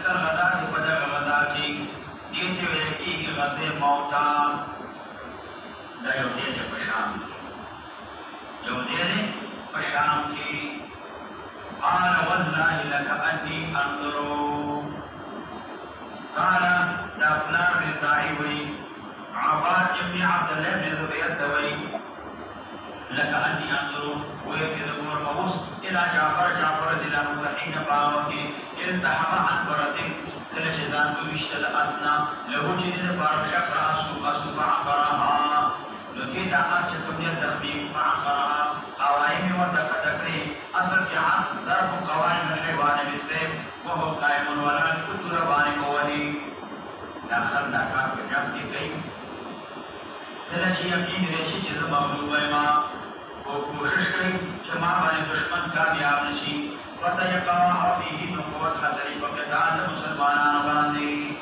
تلک الغدا کی پدغ غدا کی دیتے ویلکی کی غزے موتا دا یو دید پشام یو دید پشام کی قال والله لك أني أنظروا قال دا فلان رضاعي وي عباد ابن عبد الله بن زبير دوي لك أني أنظروا ويكذب المبوس إلى جعفر رضي الله عنه حين باوكي التحم عن فرد كل شيطان بوشتل أسنا له جنين بارك شكر أسو فعقرها لكي تعقل شكم يتخبيب فعقرها قوائم وتقدقري أصل في عن ضرب قوائم الحيوان بالسيف وهو قائم ولا كتر باني موهي داخل داکار پر جب دی گئی کلچ یقین ریشی چیز مغلوب ہے ماں وہ کوشش کری کہ ماں بانی دشمن کامیاب نشی فتح یقاوہ فیہی نقوت حسری فقتال مسلمانان باندی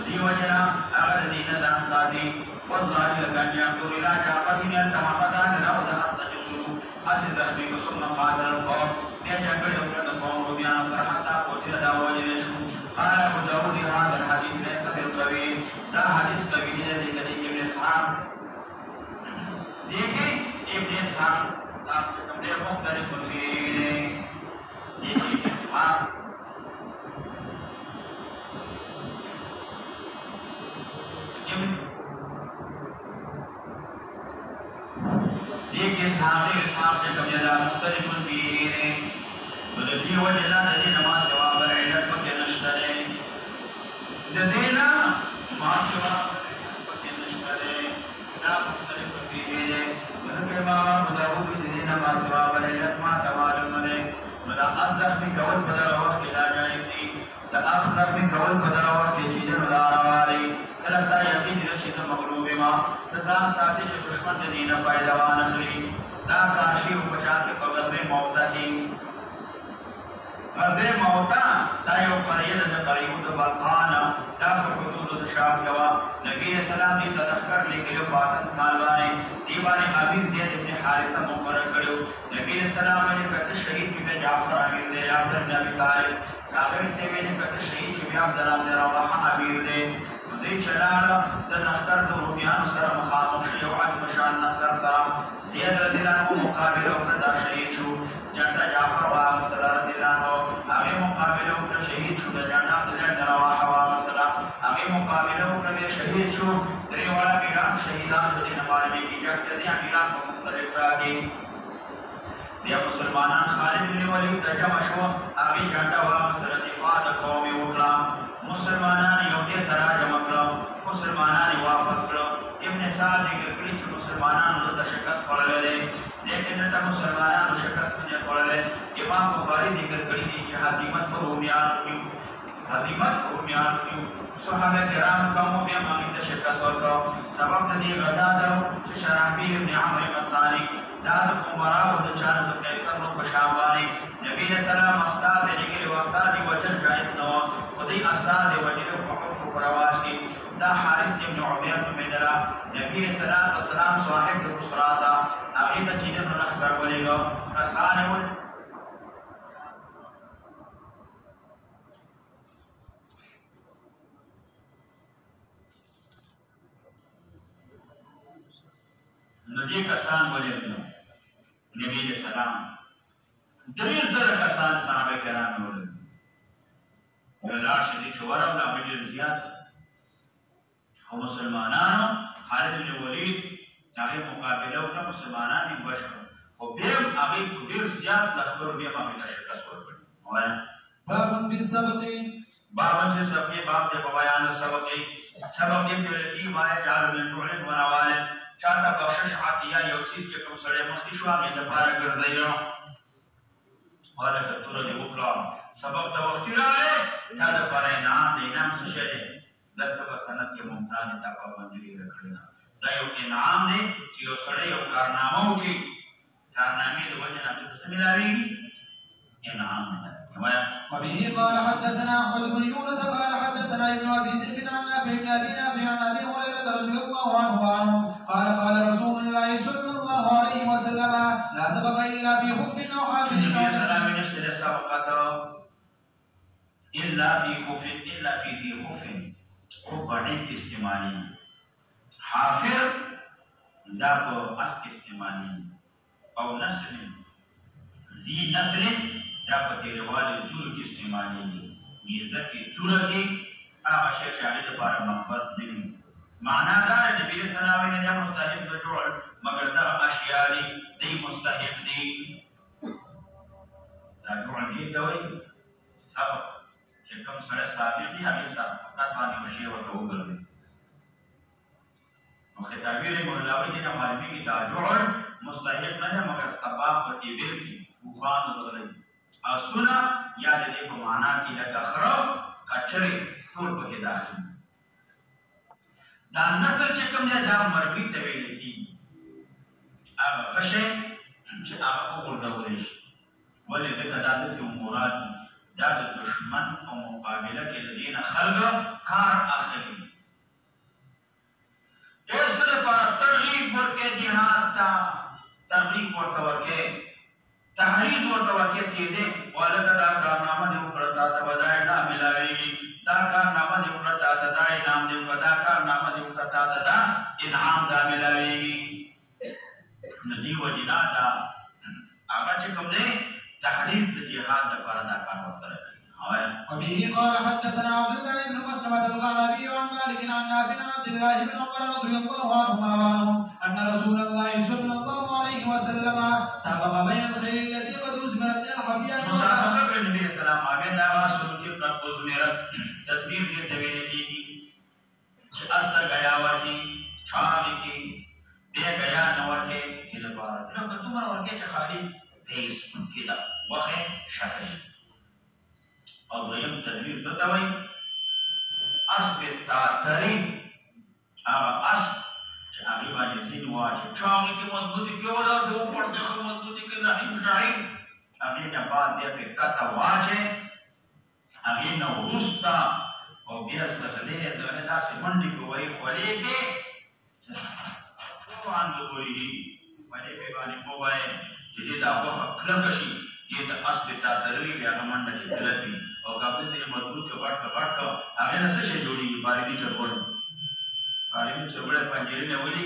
دی وجنا اگر دین دانتا دی واللہ لکن یقدر الى جاقتین التحمدان رود حتی جسو اسی زخمی کو ثم قاتل القوم دیا جنگل اکرد قوم رو بیان اکر حتی قتل داوجی نشو قال ابو داود هذا الحديث ليس بالقوي لا حديث قوي है लेकिन ابن اسحاق देखिए ابن اسحاق साहब के कमरे मुख्तलिफ फिर देखिए ابن اسحاق देखिए साहब से कमरे दा मुख्तलिफ फिर तो देखिए वजह ना नमाज सेवा पर इल्लत के नशरे देना माशवा के नशरे ना मुख्तलिफ फिर के मामा मुदावुद की नमाज सेवा पर इल्लत मा तमालुम ने मदा अज़ख में कवल बदल वक्त ला जाएगी ता अख़र में कवल बदल वक्त चीजें बदल वाली तलता यकीन रशीद मगलूब मा तजाम साथी जो दुश्मन के दीन पैदावान अखली ता काशी उपजा के बगल में मौता की غزه موتا دا یو قریه د قریو د بلقان دا په حدود د شام جوا نبی اسلام دی تذکر لیکلو فاطمه خان باندې دیوانه امیر زید ابن حارثه مقرر کړو نبی اسلام نے کته شهید کی جعفر امیر دے جعفر بن ابي طالب هغه ته ویل کته شهید کی عبد الله بن رواحه امیر دے دې چلاړه د نختر د رومیانو سره مخامخ یو عظیم شان نختر سره زید رضی الله عنه مقابله وکړه دا شهید شو جنرال جعفر رضی الله عنه هغه مقابله وکړه شهید شو د جنرال عبد الله بن رواحه هغه مقابله وکړه شهید شو درې واړه پیران شهیدان د دې باندې کې چې امیران په مختلف راځي بیا مسلمانان خالد بن ولید د جمع شو هغه جنډه وا سره دفاع د قوم وکړه مسلمانان یو دې تراجم کړو مسلمانان واپس کړو ابن سعد ذکر کړی چې مسلمانانو د شکست خوړلې لیکن د مسلمانانو شکست نه خوړلې امام بخاری ذکر کړی چې هزیمت په رومیان کې صحابه کرام قوم بیا باندې د شکست ورکړو سبب د دې غزا ده چې شرحبیل ابن عمرو مسانی دا د عمره او د چانه د قیصر نو په شام باندې نبی رسول الله استاد لګي استاد وجل جایز نو او دې استاد وجل په حکم پرواز کې دا حارث ابن عمر بن مدلا نبی رسول الله صاحب د بصراتا هغه د جنن نه خبر ولېګو اسانه ول نبی کسان ولېګو نبی رسول الله درې زره کسان صحابه کرام ولېګو ولار شدید ورم لا بجر زیات او مسلمانانو خالد بن ولید هغه مقابله وکړه مسلمانان یې بشو او بیا هغه ډیر زیات لخر بیا باندې شکست ورکړ وایا باب بالسبق باب بالسبق باب د بیان سبق سبق دې لري ما جعل من جوع ونوال چاته بخشش عطیه یو چیز چې کوم سره مخکې شو هغه لپاره ګرځي والا کتور دې وکړه سبق د وخت راځي دا د پاره نه دینم څه شي دغه په سند کې ممتاز تا باندې راکړل دا یو انعام دی چې یو سړی یو کارنامه وکړي کارنامې د وجه نه څه ملاوي انعام دی وبه قال حدثنا احمد بن يونس قال حدثنا ابن ابي ذئب عن نافع بن ابي هريره رضي الله عنه قال قال رسول الله صلى الله عليه وسلم لا سبق الا بحب او حافظ الا فی خف الا فی ذی خف خو باندې استعمالي حافر دا په اس استعمالي او نسل ذی نسل دا په تیروالي دور کې استعمالي نیزه کې دور کې هغه شی چې هغه لپاره منفذ دی معنا دا د نبی صلی الله علیه وسلم مستحب د جوړ مگر دا اشیاء دی مستحب دی دا جوړ دی دوی سبب چې کوم سره ثابت دي هغه سره فقط باندې وشي ورته وګرځي نو خطابی مولاوی دې نه معلومي کې دا جوړ مستحب نه ده مگر سبب په دې ویل کې طوفان وغلي اسونه یا د دې په معنا کې لکه خراب کچري ټول پکې داخل دا نسل چې کوم دی دا مرګي ته ویل کېږي هغه خشه چې هغه وګورئ شي ولې دغه د مراد دا د دشمن په مقابله کې د دین خلق کار اخلي ایسے پر ترغیب ورکے جہاد تا ترغیب ورکے تحریض ورکے چیزیں والدہ دا کارنامہ دیو کرتا تا بدائے نا ملاویگی دا کارنامہ دیو کرتا تا دا انعام دیو کرتا کارنامہ دیو کرتا تا دا انعام دا ملاویگی ندی و جنا دا آقا چکم دے تحریض جہاد دا پردا کار وصر وبه قال حدثنا عبد الله بن مسلمة الغربي عن مالك عن نافع عن عبد الله بن عمر رضي الله عنهما وعنهم أن رسول الله صلى الله عليه وسلم سبق بين الخيل التي قد أزمرت من الحبياء مسابقة بالنبي صلى الله عليه وسلم آگے سلوکی قد أزمرت تصویر کی طویلے کی اثر گیا ورکی چھاگی کی بے گیا نورکے کدھا بارد لکہ تمہا ورکے چا خالی دیس کدھا وخی شخص او دویم تدبیر ستوي اسب تاتری هغه اس چې هغه باندې زین واجب چاغي کې مضبوطی کې ولا ته اوپر څخه مضبوطی کې نه شاهي هغه نه بعد بیا په کته واجب هغه نه ورستا او بیا سره دغه داسې منډي کوي خولې کې قرآن وګوري باندې په باندې موبایل دې دا وخت کلک شي دې د اسب تاتری بیا منډه کې غلطي او کافی سے مضبوط کپاٹ کا هغه نه څه شي جوړیږي باریدي چرګوړ باریدي چرګوړ پنجری نه ولي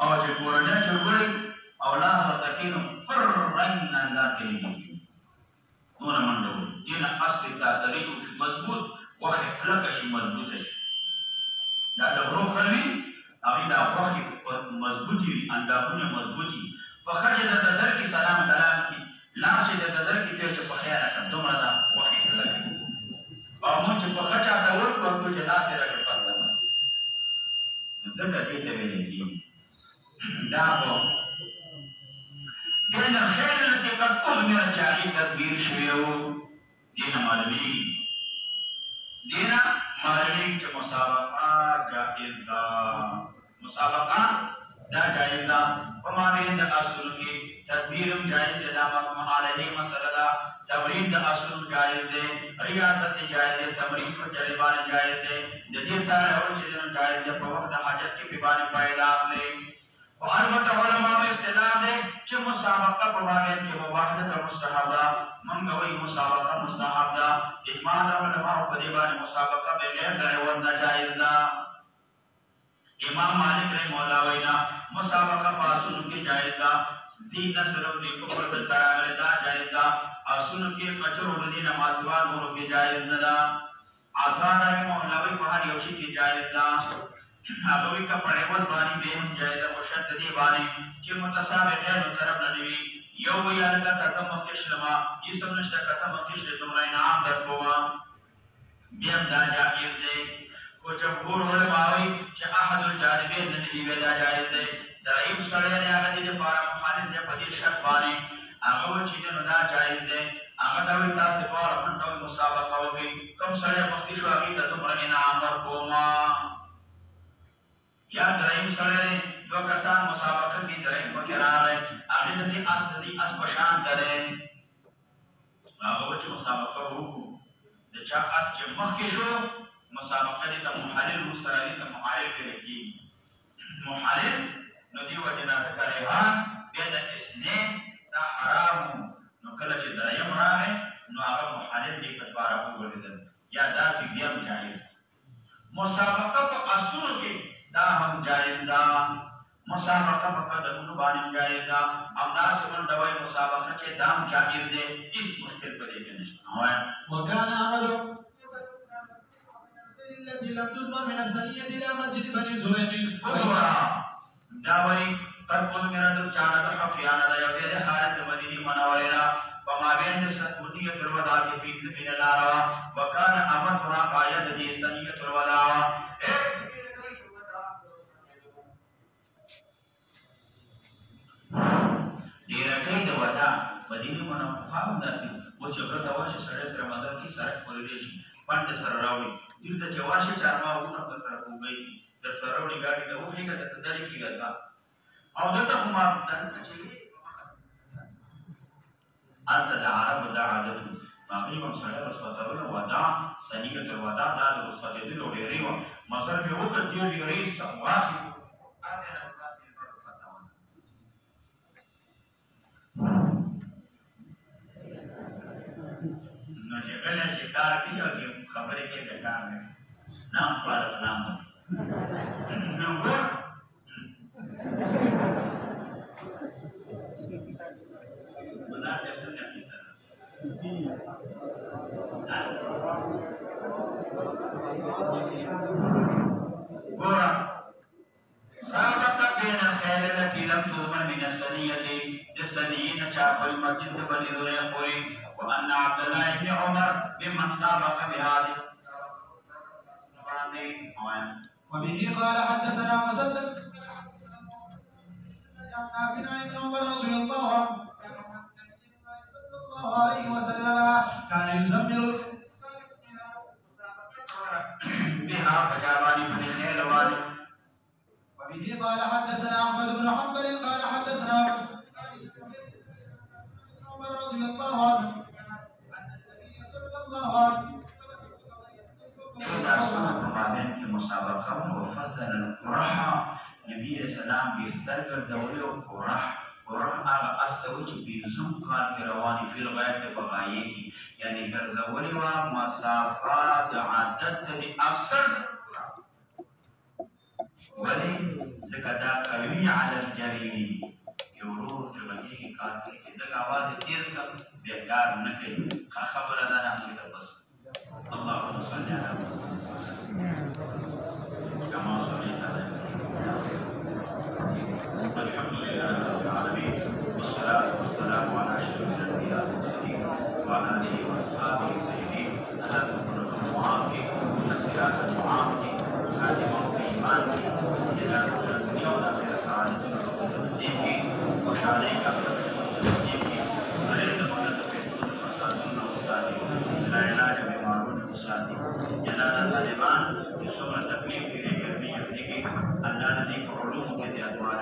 او چې کورنۍ چرګوړ او لاس ورته کینو پر رنګ نه کېږي نور منډو دینه اصلي تا طریقو مضبوط واخه کلک شي مضبوط شي دا د غرو خلوي هغه دا واخه مضبوطي اندامونه مضبوطي په خرج د در کې سلام کلام کې لاس د در کې چې په خیر راځه دومره دا وحي کړل او موږ په خټه دا ورکو چې لاس یې راکړ پاتې ځکه دې ته ویل کېږي دا په دین خیر التي قد أضمرت جاري تدبير شويو دينا معلومي چې مسابقه جائز دا مسابقه دا جائز دا وما بين اصل کې تدبیر جائز دا مقام علیه مسله تمرین د اصل جائز دی ریاضت جائز دی تمرین پر جلبان جائز دی د دې تار او چې جائز دی په وخت د حاجت کې په باندې پیدا اخلي او البته علماء اختلاف دی چې مسابقه په واقع کې مباحثه مستحب ده موږ وایو مسابقه مستحب ده اجماع علماء په دې باندې مسابقه بغیر د ونده جائز ده امام مالک رحمه الله وینا مسابقه پاسونو کې جائز ده دین نصرو دی په پر تراغله دا جائز ده اسونو کې کچرو د دین ماسوان ورو کې جائز نه ده اذان رحمه الله وی په هر یو شي کې جائز ده هغه وی کپڑے ول باندې به هم جائز ده مشد دی باندې چې متسابقین طرف نه دی یو وی الکه کته مخکشلما اسم نشته کته مخکشله تمره انعام درکوما بیا دا جائز ده کو جمهور علماء وی چې احد الجانبین نه دی ویلا جائز ده دریم سره نه هغه دې لپاره مخالف دی په دې شرط باندې هغه چې نو دا جائز ده هغه دا وی تاسو په اړه منډه مسابقه وکړي کوم سره مخکشو هغه ته تمره انعام درکوما یا دریم سره دو کسان مسابقه کی دریم کو راغی هغه دې اصلي اسبشان کړي هغه چې مسابقه وکړو د چا اس کې مخکې شو مسابقه دې ته محلل سره دې ته محلل کېږي محلل نو دی وجنا تکریها بین اثنين دا حرام نو کله چې دریم راغی نو هغه محلل دې په مسابقه کې دام جائز دی هیڅ مشکل پدې کې نشته وكان عمل التي لم تزمر من الثنية إلى مسجد بني زريق داوي قد أمرت كانت حفيانا لا يغير خالد مدينة منورة وما بين سنية الوداع في من الأرواح وكان أمرها قايد دي سنية الوداع ډیره کوي د ودا مدینه منوره هم داسې و چې برته واشه سړی سره مزل کې سړک پورې شي پنډ سره راوړي دلته چې واشه چارما وونه په سره کوګي در سره راوړي ګاډي ته وخېږه د تداري کې غزا او دلته هم دلته چې انت د عربو دا عادت باقي هم سړی رسوتونه ودا سنیه د ودا دا د رسوتېدلو ډېرې وه مزل مې وکړ دې ډېرې واخې نو چې کله چې کار کوي او چې خبرې کوي د کار نه نام پاره نام نو ګور بنا ته څنګه کیسه ګور سابقا بين الخيل التي لم تؤمن من الثنية الثنيين شاف المسجد بني زريق وأن عبد الله بن عمر ممن سابق بهذه وبه قال حدثنا مسدد عن ابن عمر رضي الله عنه صلى الله عليه وسلم كان يزمر بها فجاباني بن خيل وادي وبه قال حدثنا احمد بن حنبل قال حدثنا عمر رضي الله عنه ان النبي صلى الله عليه وسلم مسابقه وفضل القرحه نبی السلام بهتر ګرځولي او قرح هغه استوي چې بيزم کار کې رواني فل غایت په غایې کې یعنی ګرځولي وا مسافات عادت دي اکثر ولی زکدا قوی علی الجری یورو چې باندې کار کوي چې دا आवाज تیز کړ بیکار نه کوي خبره ده نه ده بس اللهم صل على كما صليت على الحمد لله رب العالمين والصلاة والسلام على أشرف الأنبياء والمرسلين وعلى آله وأصحابه الطيبين ألا تكون معافي وتسيرات المعافي خادما بإيمانك إلى الدنيا والآخرة سعادة ونصيبك وشعريك ونصيبك مريض ونتفيد فسادنا وسادك لا علاج بمعروف وسادك جنازة طالبان يسوع التكليف في رجل بيجي الله نديك علوم كذي أدوار